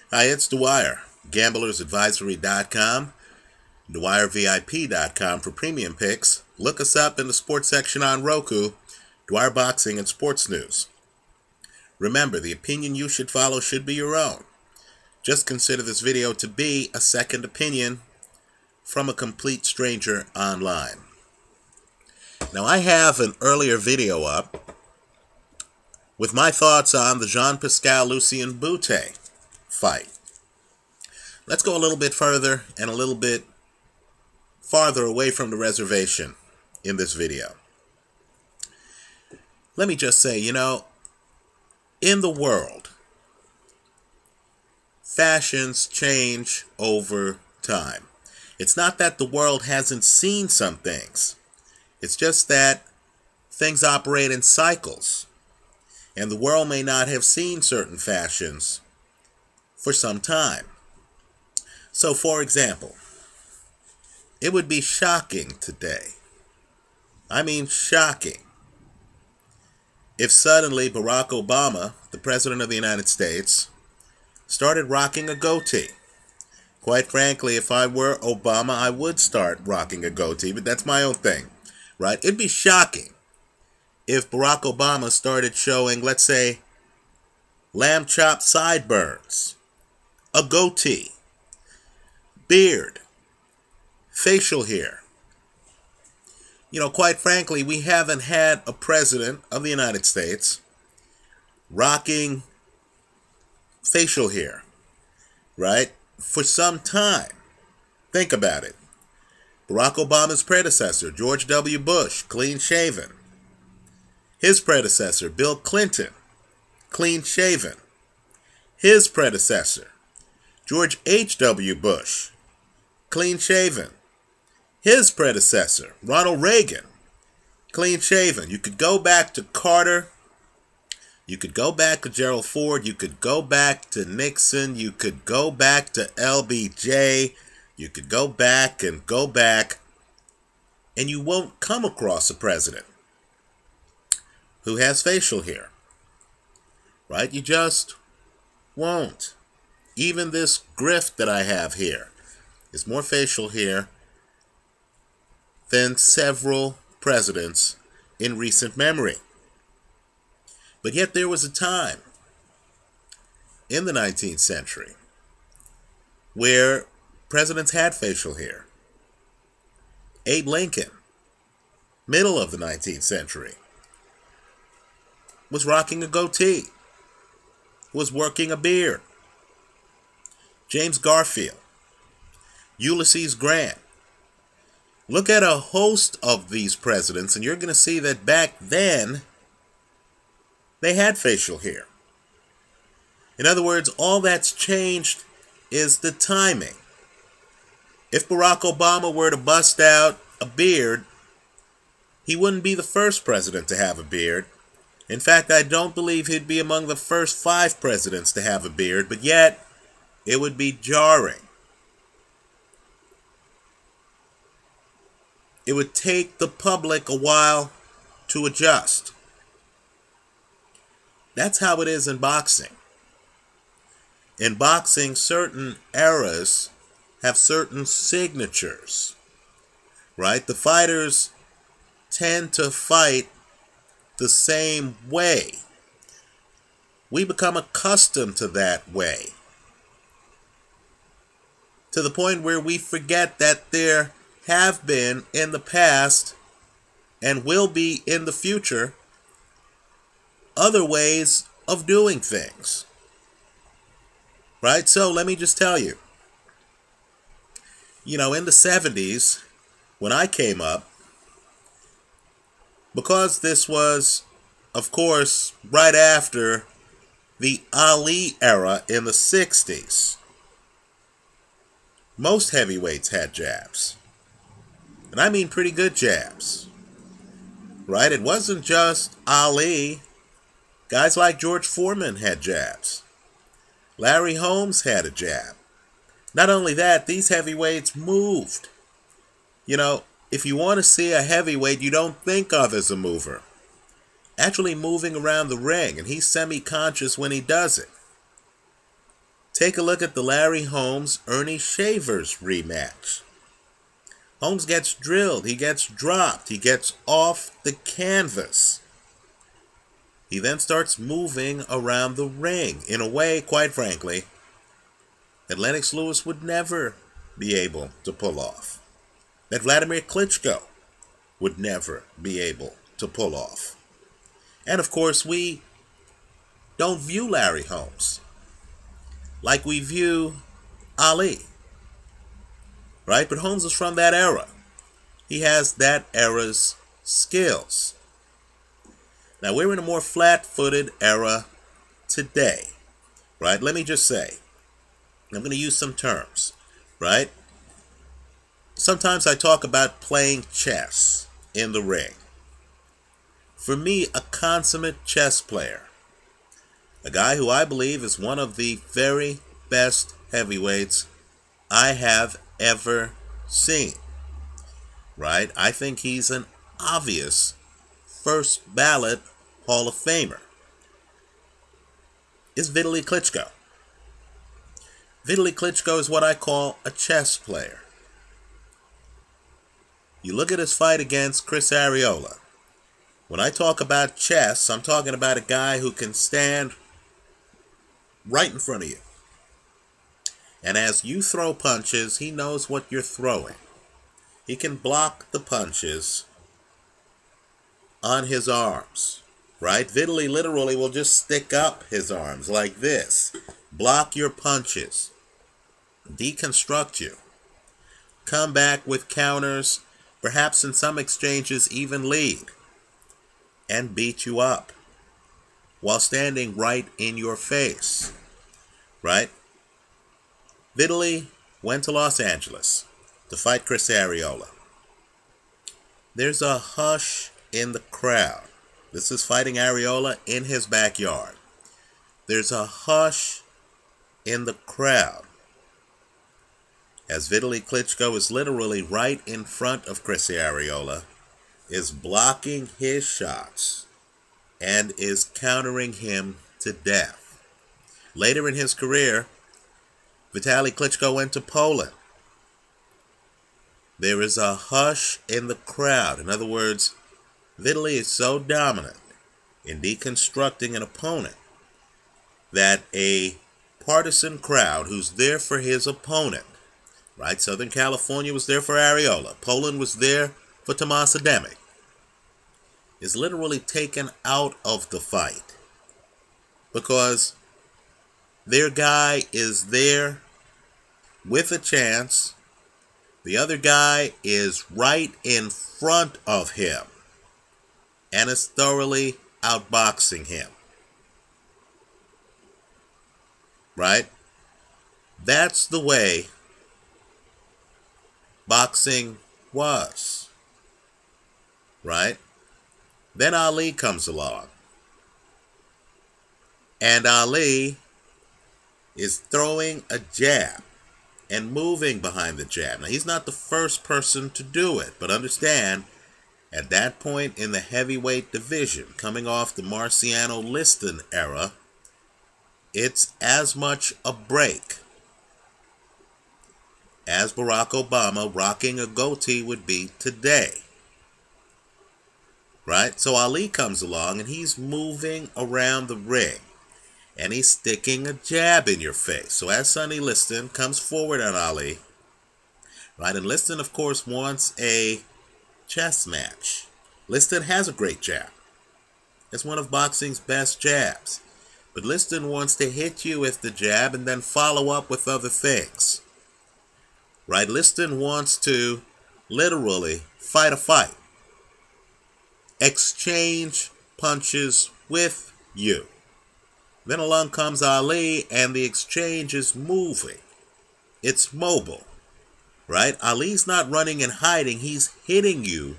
Hi, it's Dwyer, GamblersAdvisory.com, DwyerVIP.com for premium picks. Look us up in the sports section on Roku, Dwyer Boxing and Sports News. Remember, the opinion you should follow should be your own. Just consider this video to be a second opinion from a complete stranger online. Now, I have an earlier video up with my thoughts on the Pascal Bute fight. Let's go a little bit further and a little bit farther away from the reservation in this video. Let me just say, in the world, fashions change over time. It's not that the world hasn't seen some things. It's just that things operate in cycles, and the world may not have seen certain fashions for some time. So, for example, it would be shocking today, I mean shocking, if suddenly Barack Obama, the President of the United States, started rocking a goatee. Quite frankly, if I were Obama, I would start rocking a goatee, but that's my own thing, right? It'd be shocking if Barack Obama started showing, let's say, lamb chop sideburns, a goatee, beard, facial hair. Quite frankly, we haven't had a president of the United States rocking facial hair, right, for some time. Think about it. Barack Obama's predecessor, George W. Bush, clean shaven. His predecessor, Bill Clinton, clean shaven. His predecessor, George H.W. Bush, clean shaven. His predecessor, Ronald Reagan, clean shaven. You could go back to Carter. You could go back to Gerald Ford. You could go back to Nixon. You could go back to LBJ. You could go back, and you won't come across a president who has facial hair, right? You just won't. Even this grift that I have here is more facial hair than several presidents in recent memory. But yet there was a time in the 19th century where presidents had facial hair. Abe Lincoln, middle of the 19th century, was rocking a goatee, was working a beard. James Garfield, Ulysses Grant. Look at a host of these presidents, and you're going to see that back then, they had facial hair. In other words, all that's changed is the timing. If Barack Obama were to bust out a beard, he wouldn't be the first president to have a beard. In fact, I don't believe he'd be among the first 5 presidents to have a beard, but yet it would be jarring. It would take the public a while to adjust. That's how it is in boxing. In boxing, certain eras have certain signatures, right? The fighters tend to fight the same way. We become accustomed to that way, to the point where we forget that there have been in the past and will be in the future other ways of doing things, right? So let me just tell you, in the 70s, when I came up, because this was, of course, right after the Ali era in the 60s, most heavyweights had jabs. And I mean pretty good jabs, right? It wasn't just Ali. Guys like George Foreman had jabs. Larry Holmes had a jab. Not only that, these heavyweights moved. If you want to see a heavyweight you don't think of as a mover, actually moving around the ring, and he's semi-conscious when he does it. Take a look at the Larry Holmes-Ernie Shavers rematch. Holmes gets drilled, he gets dropped, he gets off the canvas. He then starts moving around the ring in a way, quite frankly, that Lennox Lewis would never be able to pull off. That Vladimir Klitschko would never be able to pull off. And of course, we don't view Larry Holmes like we view Ali. Right? But Holmes is from that era. He has that era's skills. Now, we're in a more flat-footed era today. Right? Let me just say, I'm going to use some terms. Right? Sometimes I talk about playing chess in the ring. For me, a consummate chess player, a guy who I believe is one of the very best heavyweights I have ever seen, right? I think he's an obvious first ballot Hall of Famer, is Vitaly Klitschko. Vitaly Klitschko is what I call a chess player. You look at his fight against Chris Arreola. When I talk about chess, I'm talking about a guy who can stand right in front of you. And as you throw punches, he knows what you're throwing. He can block the punches on his arms, right? Vitaly literally will just stick up his arms like this. Block your punches. Deconstruct you. Come back with counters, perhaps in some exchanges even lead, and beat you up while standing right in your face, right? Vitaly went to Los Angeles to fight Chris Arreola. There's a hush in the crowd. This is fighting Arreola in his backyard. There's a hush in the crowd as Vitaly Klitschko is literally right in front of Chris Arreola, is blocking his shots, and is countering him to death. Later in his career, Vitaly Klitschko went to Poland. There is a hush in the crowd. In other words, Vitaly is so dominant in deconstructing an opponent that a partisan crowd who's there for his opponent, right? Southern California was there for Arreola. Poland was there for Tomas Ademic, is literally taken out of the fight because their guy is there with a chance. The other guy is right in front of him and is thoroughly outboxing him. Right? That's the way boxing was. Right? Then Ali comes along. And Ali is throwing a jab and moving behind the jab. Now, he's not the first person to do it, but understand, at that point in the heavyweight division, coming off the Marciano Liston era, it's as much a break as Barack Obama rocking a goatee would be today. Right? So Ali comes along and he's moving around the ring. And he's sticking a jab in your face. So as Sonny Liston comes forward on Ali, right, and Liston, of course, wants a chess match. Liston has a great jab. It's one of boxing's best jabs. But Liston wants to hit you with the jab and then follow up with other things. Right? Liston wants to literally fight a fight. Exchange punches with you. Then along comes Ali, and the exchange is moving. It's mobile, right? Ali's not running and hiding. He's hitting you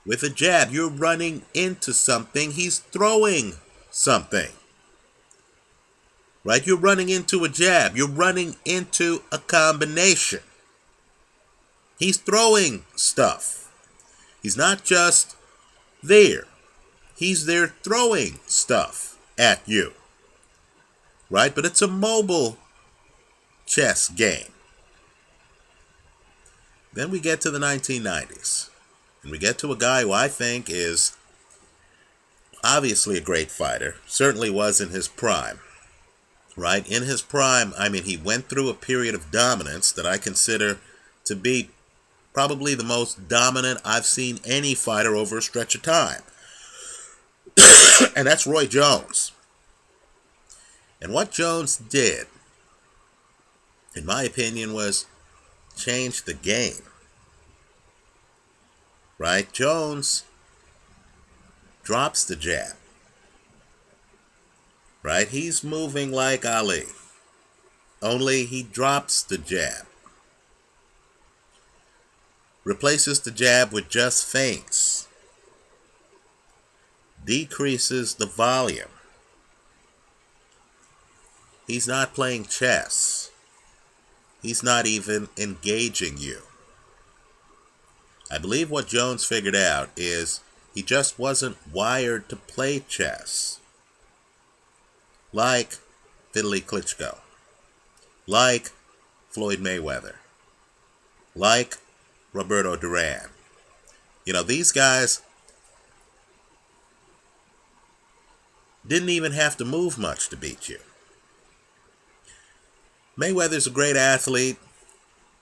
with a jab. You're running into something. He's throwing something, right? You're running into a jab. You're running into a combination. He's throwing stuff. He's not just there. He's there throwing stuff at you. Right? But it's a mobile chess game. Then we get to the 1990s. And we get to a guy who I think is obviously a great fighter. Certainly was in his prime. Right? In his prime, I mean, he went through a period of dominance that I consider to be probably the most dominant I've seen any fighter over a stretch of time. And that's Roy Jones. And what Jones did, in my opinion, was change the game. Right? Jones drops the jab. Right? He's moving like Ali. Only he drops the jab. Replaces the jab with just feints. Decreases the volume. He's not playing chess. He's not even engaging you. I believe what Jones figured out is he just wasn't wired to play chess. Like Vitaly Klitschko. Like Floyd Mayweather. Like Roberto Duran. You know, these guys didn't even have to move much to beat you. Mayweather's a great athlete.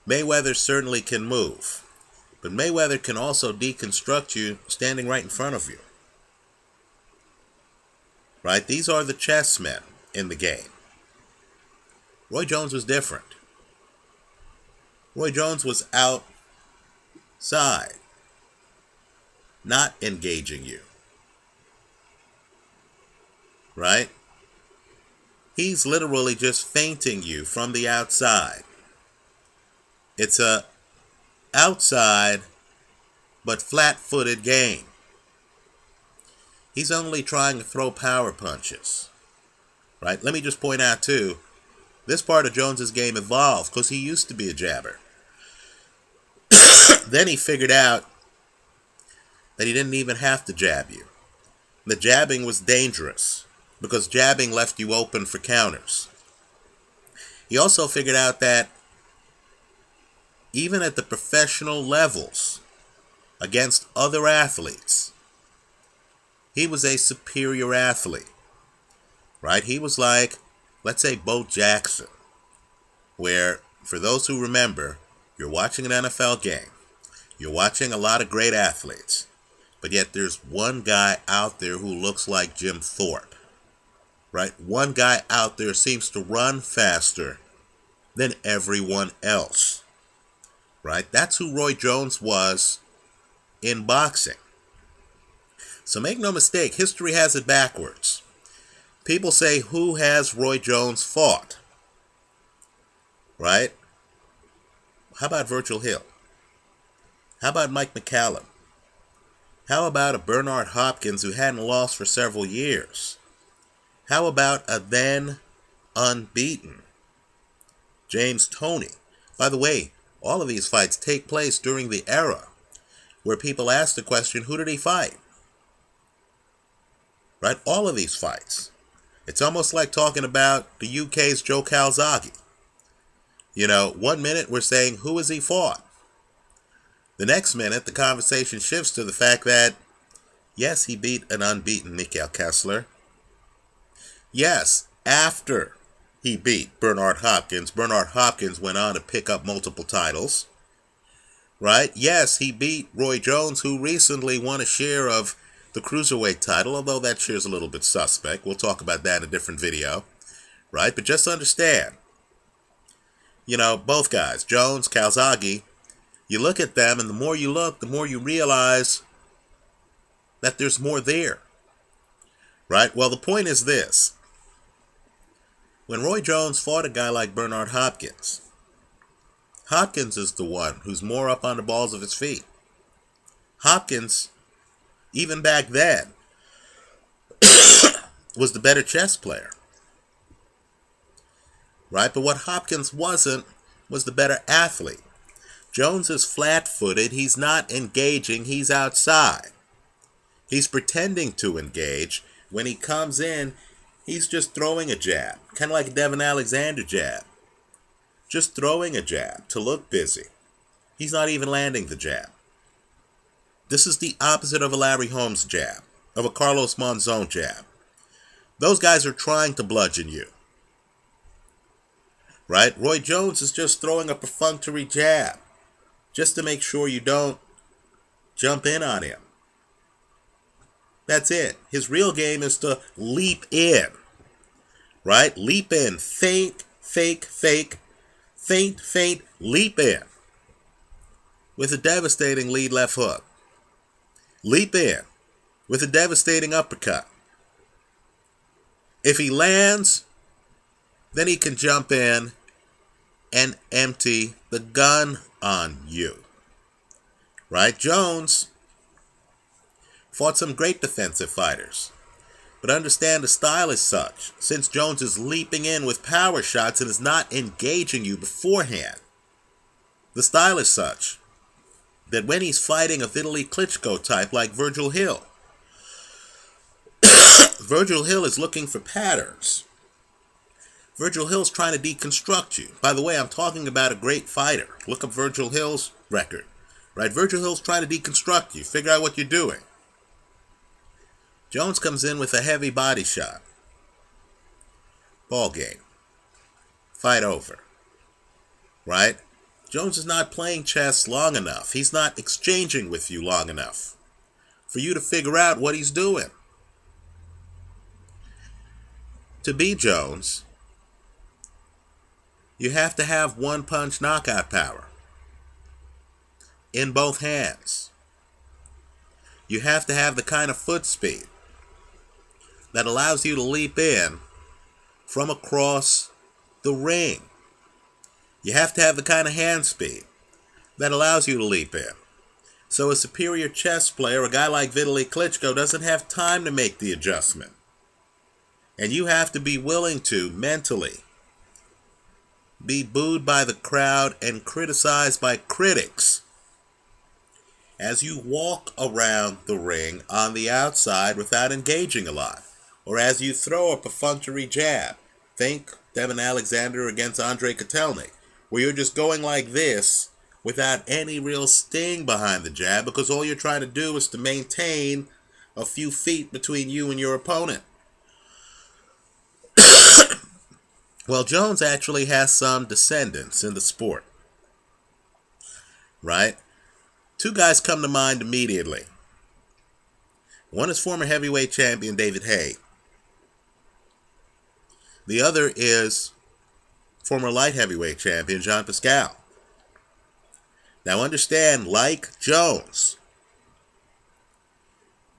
Mayweather certainly can move. But Mayweather can also deconstruct you standing right in front of you. Right? These are the chessmen in the game. Roy Jones was different. Roy Jones was outside, not engaging you. Right? He's literally just feinting you from the outside. It's a outside but flat-footed game. He's only trying to throw power punches. Right? Let me just point out too, this part of Jones's game evolved because he used to be a jabber. Then he figured out that he didn't even have to jab you. The jabbing was dangerous because jabbing left you open for counters. He also figured out that even at the professional levels against other athletes, he was a superior athlete. Right? He was like, let's say, Bo Jackson, where, for those who remember, you're watching an NFL game. You're watching a lot of great athletes. But yet there's one guy out there who looks like Jim Thorpe. Right? One guy out there seems to run faster than everyone else. Right? That's who Roy Jones was in boxing. So make no mistake, history has it backwards. People say, who has Roy Jones fought? Right? How about Virgil Hill? How about Mike McCallum? How about a Bernard Hopkins who hadn't lost for several years? How about a then unbeaten James Toney? By the way, all of these fights take place during the era where people ask the question, who did he fight? Right? All of these fights. It's almost like talking about the UK's Joe Calzaghe. You know, one minute we're saying, who has he fought? The next minute, the conversation shifts to the fact that, yes, he beat an unbeaten Mikhail Kessler. Yes, after he beat Bernard Hopkins went on to pick up multiple titles. Right? Yes, he beat Roy Jones, who recently won a share of the cruiserweight title, although that share is a little bit suspect. We'll talk about that in a different video. Right? But just understand, you know, both guys, Jones, Calzaghe, you look at them, and the more you look, the more you realize that there's more there. Right? Well, the point is this. When Roy Jones fought a guy like Bernard Hopkins, Hopkins is the one who's more up on the balls of his feet. Hopkins, even back then, was the better chess player. Right? But what Hopkins wasn't was the better athlete. Jones is flat-footed. He's not engaging. He's outside. He's pretending to engage. When he comes in, he's just throwing a jab. Kind of like a Devin Alexander jab. just throwing a jab to look busy. He's not even landing the jab. This is the opposite of a Larry Holmes jab, of a Carlos Monzon jab. Those guys are trying to bludgeon you. Right? Roy Jones is just throwing a perfunctory jab just to make sure you don't jump in on him. That's it. His real game is to leap in. Right? Leap in. Feint, fake, fake. Feint, feint, leap in. With a devastating lead left hook. Leap in. With a devastating uppercut. If he lands, then he can jump in and empty the gun on you. Right? Jones fought some great defensive fighters. But understand the style is such, since Jones is leaping in with power shots and is not engaging you beforehand. The style is such that when he's fighting a Vitaly Klitschko type like Virgil Hill, Virgil Hill is looking for patterns. Virgil Hill's trying to deconstruct you. By the way, I'm talking about a great fighter. Look up Virgil Hill's record. Right? Virgil Hill's trying to deconstruct you. Figure out what you're doing. Jones comes in with a heavy body shot. Ball game. Fight over. Right? Jones is not playing chess long enough. He's not exchanging with you long enough for you to figure out what he's doing. To be Jones, you have to have one-punch knockout power in both hands. You have to have the kind of foot speed that allows you to leap in from across the ring. You have to have the kind of hand speed that allows you to leap in. So a superior chess player, a guy like Vitaly Klitschko, doesn't have time to make the adjustment. And you have to be willing to, mentally, be booed by the crowd and criticized by critics as you walk around the ring on the outside without engaging a lot, or as you throw a perfunctory jab. Think Devin Alexander against Andre Kotelnik, where you're just going like this without any real sting behind the jab, because all you're trying to do is to maintain a few feet between you and your opponent. Well, Jones actually has some descendants in the sport. Right? Two guys come to mind immediately. One is former heavyweight champion David Haye. The other is former light heavyweight champion Jean Pascal. Now understand, like Jones,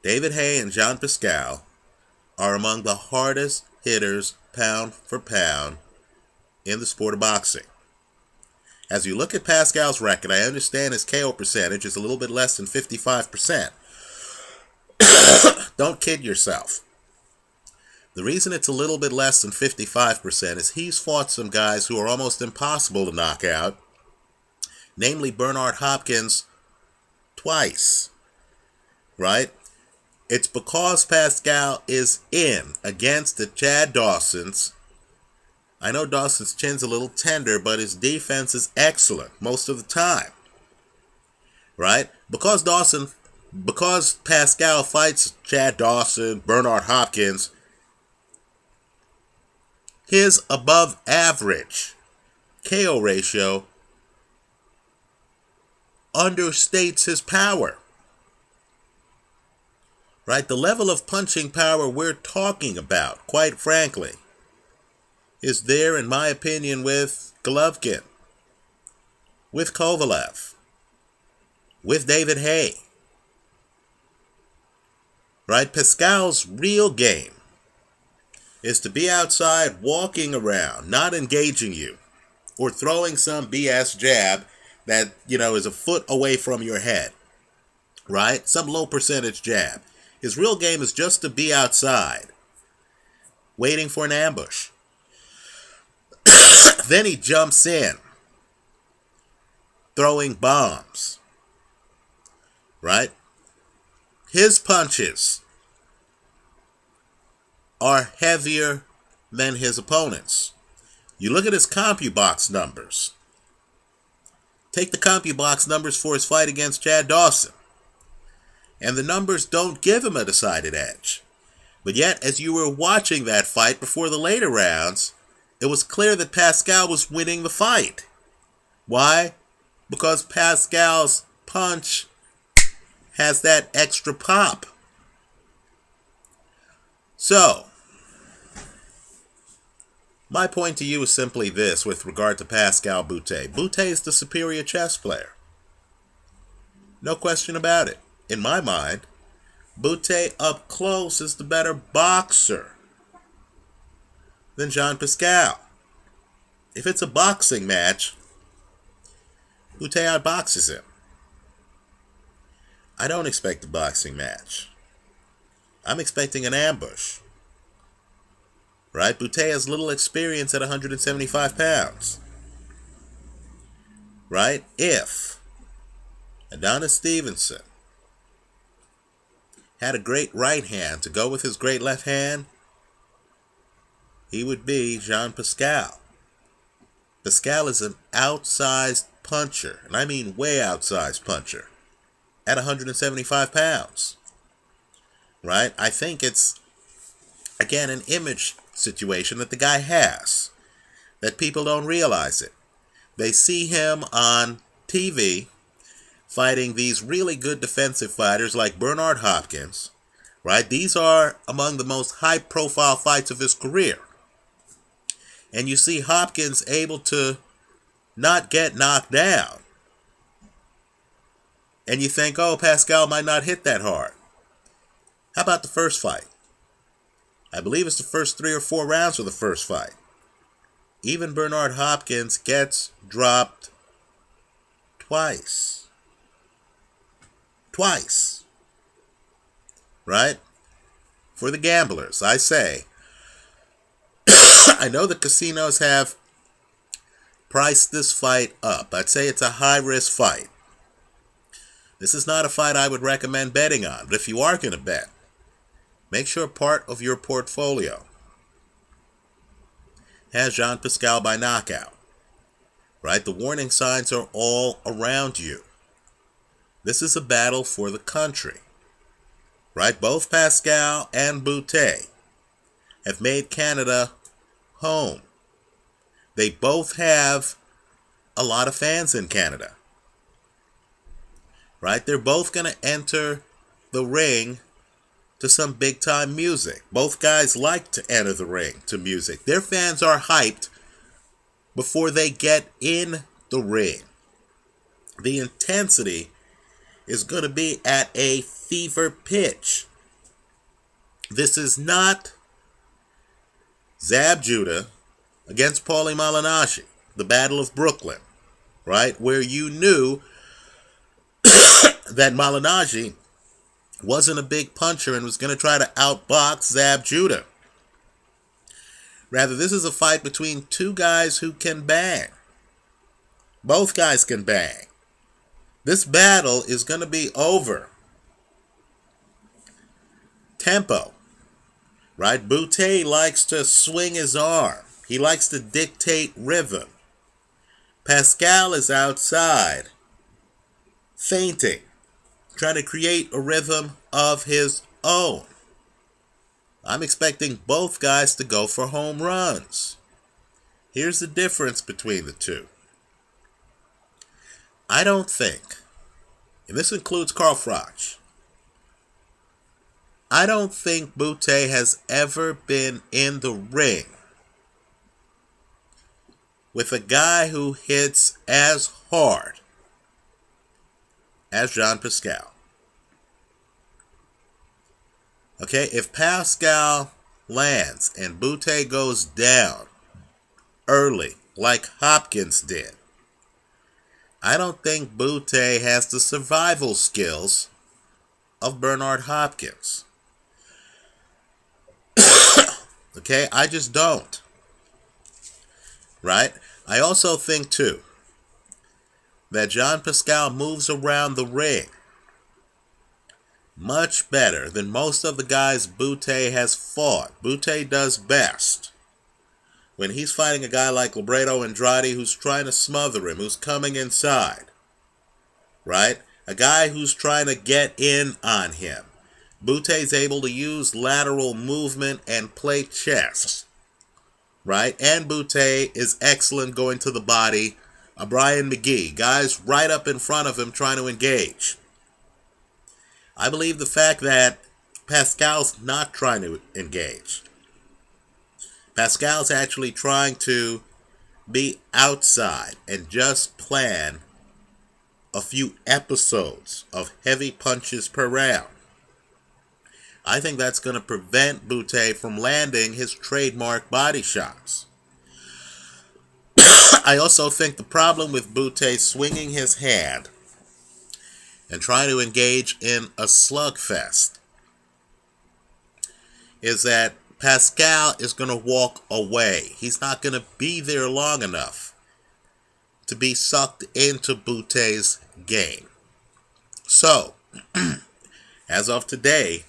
David Haye and Jean Pascal are among the hardest hitters pound for pound in the sport of boxing. As you look at Pascal's record, I understand his KO percentage is a little bit less than 55%. Don't kid yourself. The reason it's a little bit less than 55% is he's fought some guys who are almost impossible to knock out, namely Bernard Hopkins twice. Right? It's because Pascal is in against the Chad Dawsons. I know Dawson's chin's a little tender, but his defense is excellent most of the time. Right? Because Pascal fights Chad Dawson, Bernard Hopkins, his above average KO ratio understates his power. Right? The level of punching power we're talking about, quite frankly, is there, in my opinion, with Golovkin, with Kovalev, with David Haye. Right? Pascal's real game is to be outside walking around, not engaging you, or throwing some BS jab that, is a foot away from your head. Right? Some low percentage jab. His real game is just to be outside, waiting for an ambush. Then he jumps in, throwing bombs. Right? His punches are heavier than his opponents. You look at his CompuBox numbers. Take the CompuBox numbers for his fight against Chad Dawson. And the numbers don't give him a decided edge. But yet, as you were watching that fight before the later rounds, it was clear that Pascal was winning the fight. Why? Because Pascal's punch has that extra pop. So, my point to you is simply this with regard to Pascal Bute. Bute is the superior chess player. No question about it. In my mind, Bute up close is the better boxer than Jean Pascal. If it's a boxing match, Bute outboxes him. I don't expect a boxing match. I'm expecting an ambush. Right? Bute has little experience at 175 pounds. Right? If Adonis Stevenson had a great right hand to go with his great left hand, he would be Jean Pascal. Pascal is an outsized puncher, and I mean way outsized puncher, at 175 pounds. Right? I think it's, again, an image situation that the guy has, that people don't realize it. They see him on TV fighting these really good defensive fighters like Bernard Hopkins, right? These are among the most high-profile fights of his career. And you see Hopkins able to not get knocked down. And you think, oh, Pascal might not hit that hard. How about the first fight? I believe it's the first 3 or 4 rounds of the first fight. Even Bernard Hopkins gets dropped twice. Twice. Right? For the gamblers, I say, I know the casinos have priced this fight up. I'd say it's a high-risk fight. This is not a fight I would recommend betting on. But if you are going to bet, make sure part of your portfolio has Jean Pascal by knockout. Right? The warning signs are all around you. This is a battle for the country. Right? Both Pascal and Bute have made Canada home. They both have a lot of fans in Canada. Right? They're both going to enter the ring to some big-time music. Both guys like to enter the ring to music. Their fans are hyped before they get in the ring. The intensity is going to be at a fever pitch. This is not Zab Judah against Paulie Malignaggi, the Battle of Brooklyn, right? Where you knew that Malignaggi wasn't a big puncher and was going to try to outbox Zab Judah. Rather, this is a fight between two guys who can bang. Both guys can bang. This battle is going to be over tempo. Right? Bute likes to swing his arm. He likes to dictate rhythm. Pascal is outside, feinting, trying to create a rhythm of his own. I'm expecting both guys to go for home runs. Here's the difference between the two. I don't think, and this includes Carl Froch, I don't think Bute has ever been in the ring with a guy who hits as hard as Jean Pascal. Okay, if Pascal lands and Bute goes down early, like Hopkins did, I don't think Bute has the survival skills of Bernard Hopkins. Okay, I just don't. Right? I also think, too, that Jean Pascal moves around the ring much better than most of the guys Bute has fought. Bute does best when he's fighting a guy like Libredo Andrade who's trying to smother him, who's coming inside, right? A guy who's trying to get in on him. Bute's able to use lateral movement and play chess, right? And Bute is excellent going to the body. Brian McGee, guys right up in front of him trying to engage. I believe the fact that Pascal's not trying to engage. Pascal's actually trying to be outside and just plan a few episodes of heavy punches per round. I think that's going to prevent Bute from landing his trademark body shots. I also think the problem with Bute swinging his hand and trying to engage in a slugfest is that Pascal is going to walk away. He's not going to be there long enough to be sucked into Bute's game. So, as of today,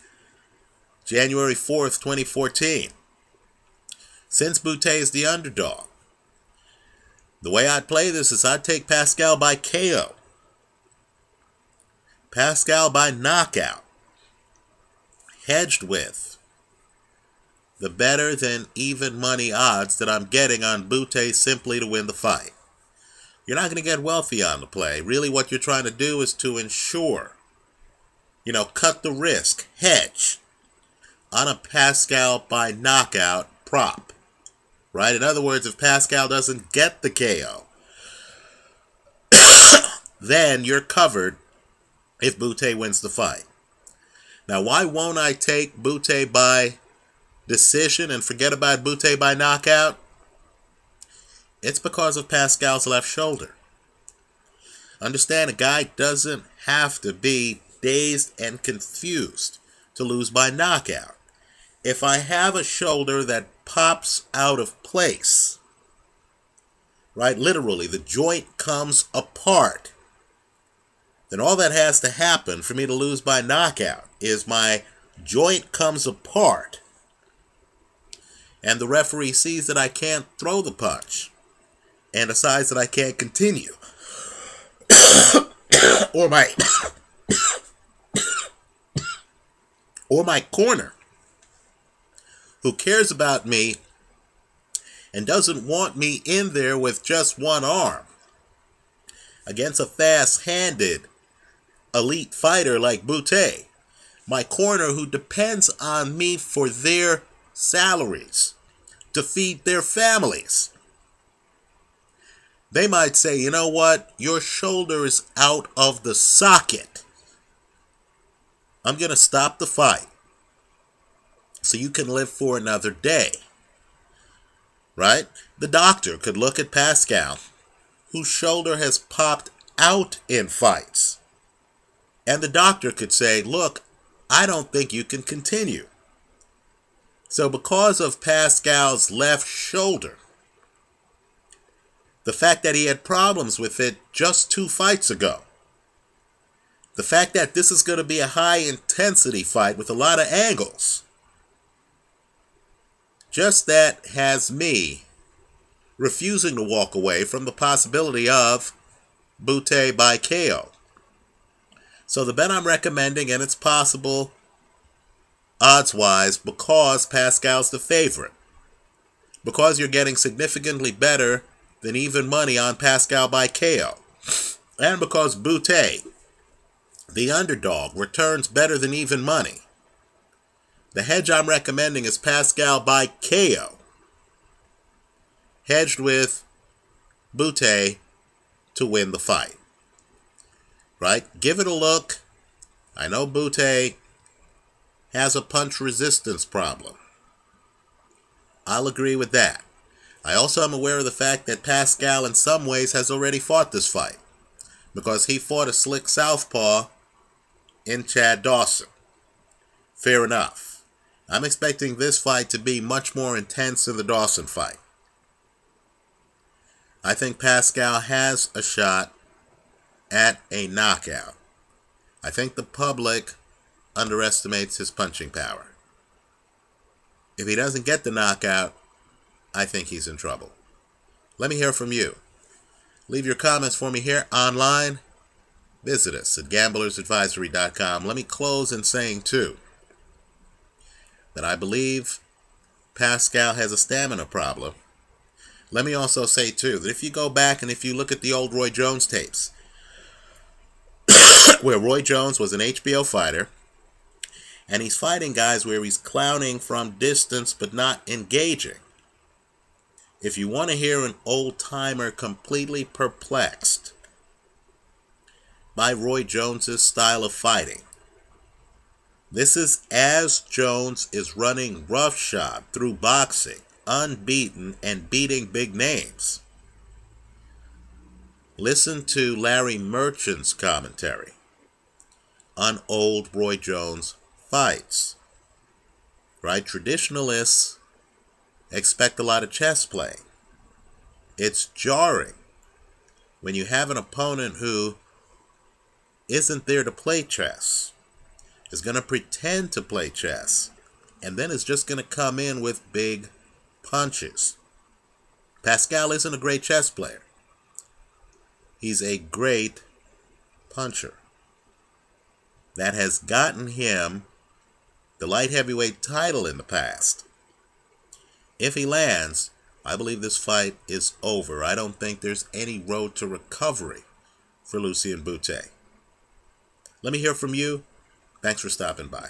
January 4th, 2014, since Bute is the underdog, the way I'd play this is I'd take Pascal by KO. Pascal by knockout. Hedged with the better than even money odds that I'm getting on Bute simply to win the fight. You're not going to get wealthy on the play. Really what you're trying to do is to ensure, cut the risk, hedge on a Pascal by knockout prop. Right? In other words, if Pascal doesn't get the KO, then you're covered if Bute wins the fight. Now, why won't I take Bute by decision and forget about Bute by knockout? It's because of Pascal's left shoulder. Understand, a guy doesn't have to be dazed and confused to lose by knockout. If I have a shoulder that pops out of place, right, literally, the joint comes apart, then all that has to happen for me to lose by knockout is my joint comes apart and the referee sees that I can't throw the punch and decides that I can't continue. or my corner, who cares about me and doesn't want me in there with just one arm against a fast-handed elite fighter like Bute. My corner, who depends on me for their salaries to feed their families. They might say, you know what? Your shoulder is out of the socket. I'm going to stop the fight so you can live for another day. Right? The doctor could look at Pascal, whose shoulder has popped out in fights. And the doctor could say, look, I don't think you can continue. So because of Pascal's left shoulder, the fact that he had problems with it just 2 fights ago, the fact that this is going to be a high-intensity fight with a lot of angles, just that has me refusing to walk away from the possibility of Bute by KO. So the bet I'm recommending, and it's possible odds-wise because Pascal's the favorite, because you're getting significantly better than even money on Pascal by KO, and because Bute, the underdog, returns better than even money. The hedge I'm recommending is Pascal by KO, hedged with Bute to win the fight. Right? Give it a look. I know Bute has a punch resistance problem. I'll agree with that. I also am aware of the fact that Pascal in some ways has already fought this fight, because he fought a slick southpaw in Chad Dawson. Fair enough. I'm expecting this fight to be much more intense than the Dawson fight. I think Pascal has a shot at a knockout. I think the public underestimates his punching power. If he doesn't get the knockout, I think he's in trouble. Let me hear from you. Leave your comments for me here online. Visit us at gamblersadvisory.com. Let me close in saying, too, that I believe Pascal has a stamina problem. Let me also say, too, that if you go back and if you look at the old Roy Jones tapes, where Roy Jones was an HBO fighter, and he's fighting guys where he's clowning from distance but not engaging. If you want to hear an old-timer completely perplexed by Roy Jones's style of fighting, this is as Jones is running roughshod through boxing, unbeaten and beating big names. Listen to Larry Merchant's commentary on old Roy Jones fights. Right? Traditionalists expect a lot of chess playing. It's jarring when you have an opponent who isn't there to play chess, is going to pretend to play chess, and then is just going to come in with big punches. Pascal isn't a great chess player. He's a great puncher. That has gotten him the light heavyweight title in the past. If he lands, I believe this fight is over. I don't think there's any road to recovery for Lucien Bute. Let me hear from you. Thanks for stopping by.